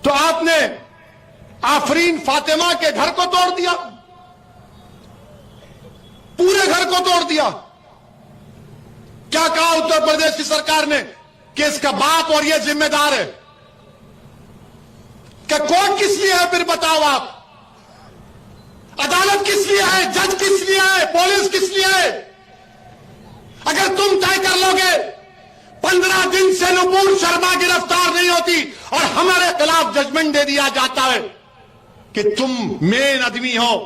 तो आपने आफरीन फातिमा के घर को तोड़ दिया, पूरे घर को तोड़ दिया। क्या कहा उत्तर प्रदेश की सरकार ने कि इसका बाप और यह जिम्मेदार है? क्या कोर्ट किस लिए है? फिर बताओ आप, अदालत किस लिए है? जज किस लिए है? पुलिस किस लिए है? अगर तुम तय कर लोगे 15 दिन से नुपुर शर्मा गिरफ्तार नहीं होती और हमारे खिलाफ जजमेंट दे दिया जाता है कि तुम मेन आदमी हो,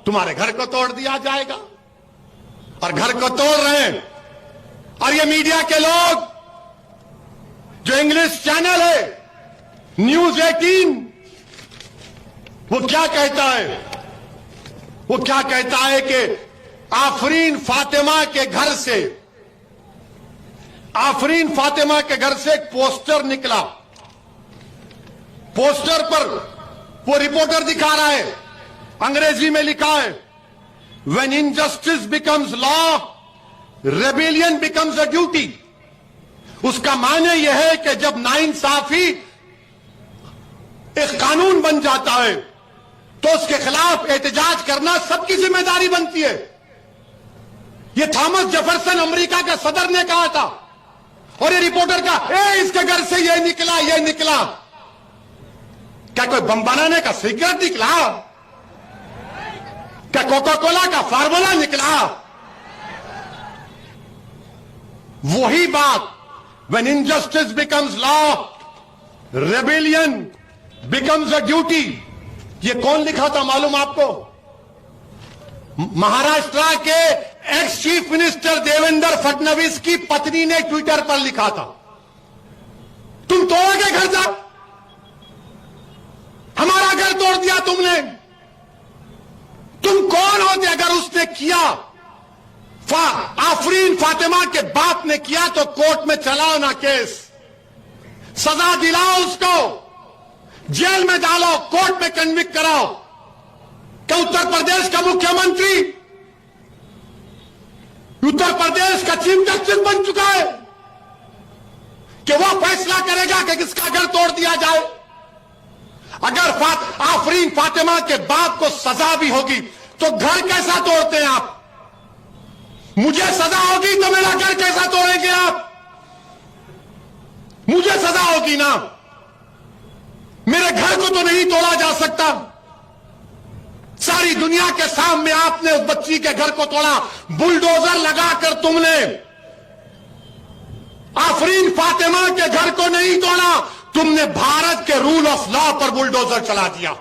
तुम्हारे घर को तोड़ दिया जाएगा। और घर को तोड़ रहे हैं। और ये मीडिया के लोग, जो इंग्लिश चैनल है न्यूज 18, वो क्या कहता है? वो क्या कहता है कि आफरीन फातिमा के घर से, आफरीन फातिमा के घर से एक पोस्टर निकला। पोस्टर पर वो रिपोर्टर दिखा रहा है, अंग्रेजी में लिखा है, when injustice becomes law rebellion becomes a duty. उसका माने यह है कि जब नाइंसाफी एक कानून बन जाता है तो उसके खिलाफ एहतजाज करना सबकी जिम्मेदारी बनती है। यह थॉमस जेफरसन अमेरिका के सदर ने कहा था। और ये रिपोर्टर का इसके घर से ये निकला, ये निकला। क्या कोई बम बनाने का सिगरेट निकला? क्या कोका कोला का फार्मूला निकला? वही बात, when injustice becomes law rebellion becomes a duty. ये कौन लिखा था मालूम आपको? महाराष्ट्र के ex chief minister Devendra Fadnavis की पत्नी ने ट्विटर पर लिखा था। तुम तोड़ोगे घर जा, हमारा घर तोड़ दिया तुमने। तुम कौन होते अगर उसने किया? आफरीन फातिमा के बाप ने किया तो कोर्ट में चलाओ ना केस, सजा दिलाओ उसको, जेल में डालो, कोर्ट में कन्विक्ट कराओ। क्या उत्तर प्रदेश का मुख्यमंत्री उत्तर प्रदेश का चीफ जस्टिस बन चुका है कि वो फैसला करेगा कि किसका घर तोड़ दिया जाए? अगर आफरीन फातिमा के बाप को सजा भी होगी तो घर कैसा तोड़ते हैं आप? मुझे सजा होगी तो मेरा घर कैसा तोड़ेंगे आप? मुझे सजा होगी ना, मेरे घर को तो नहीं तोड़ा जा सकता। सारी दुनिया के सामने आपने उस बच्ची के घर को तोड़ा, बुलडोजर लगाकर तुमने आफरीन फातिमा के घर को नहीं तोड़ा, तुमने भारत के रूल ऑफ लॉ पर बुलडोजर चला दिया।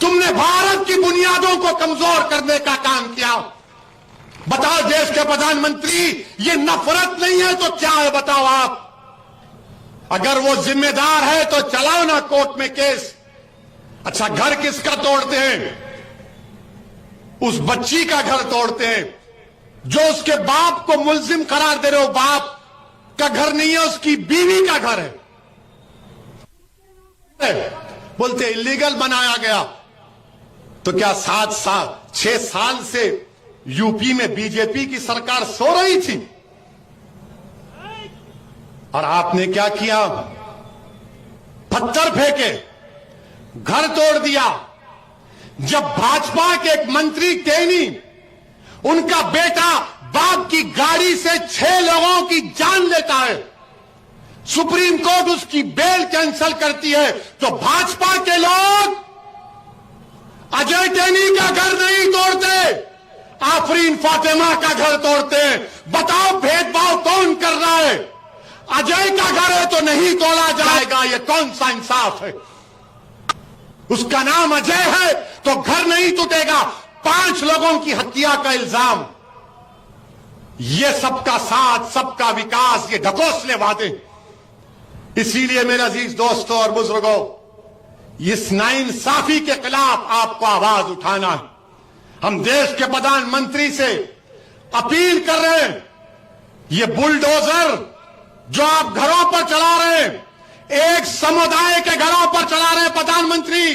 तुमने भारत की बुनियादों को कमजोर करने का काम किया। बताओ देश के प्रधानमंत्री, ये नफरत नहीं है तो क्या है? बताओ आप। अगर वो जिम्मेदार है तो चलाओ ना कोर्ट में केस। अच्छा, घर किसका तोड़ते हैं? उस बच्ची का घर तोड़ते हैं जो उसके बाप को मुल्जिम करार दे रहे हो। बाप का घर नहीं है, उसकी बीवी का घर है। बोलते इलीगल बनाया गया। तो क्या 6 साल से यूपी में बीजेपी की सरकार सो रही थी? और आपने क्या किया? पत्थर फेंके, घर तोड़ दिया। जब भाजपा के एक मंत्री टेनी, उनका बेटा बाप की गाड़ी से 6 लोगों की जान लेता है, सुप्रीम कोर्ट उसकी बेल कैंसिल करती है, तो भाजपा के लोग अजय टेनी का घर नहीं तोड़ते, आफरीन फातिमा का घर तोड़ते हैं। बताओ भेदभाव कौन कर रहा है? अजय का घर है तो नहीं तोड़ा जाएगा, ये कौन सा इंसाफ है? उसका नाम अजय है तो घर नहीं टूटेगा। 5 लोगों की हत्या का इल्जाम, ये सबका साथ, सबका विकास, ये ढकोसले वादे। इसीलिए मेरे अजीज दोस्तों और बुजुर्गों, इस नाइंसाफी के खिलाफ आपको आवाज उठाना है। हम देश के प्रधानमंत्री से अपील कर रहे हैं, ये बुलडोजर जो आप घरों पर चला रहे हैं, एक समुदाय के घरों पर चला रहे हैं प्रधानमंत्री,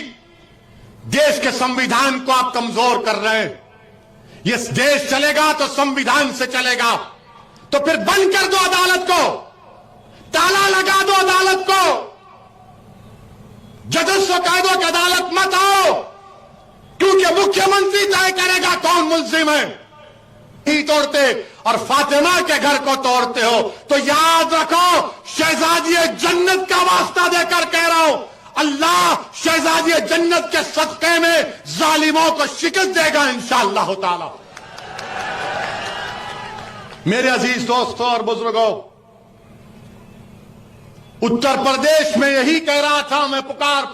देश के संविधान को आप कमजोर कर रहे हैं। ये देश चलेगा तो संविधान से चलेगा। तो फिर बंद कर दो अदालत को, ताला लगा दो अदालत को। उसको कह दो कि अदालत मत आओ, क्योंकि मुख्यमंत्री तय करेगा कौन मुल्जिम है। नहीं तोड़ते और फातिमा के घर को तोड़ते हो तो याद रखो, शहजादी जन्नत का वास्ता देकर कह रहा हूं, अल्लाह शहजादी जन्नत के सदक़े में जालिमों को शिकस्त देगा इंशाअल्लाह ताला। मेरे अजीज दोस्तों और बुजुर्गों, उत्तर प्रदेश में यही कह रहा था मैं, पुकार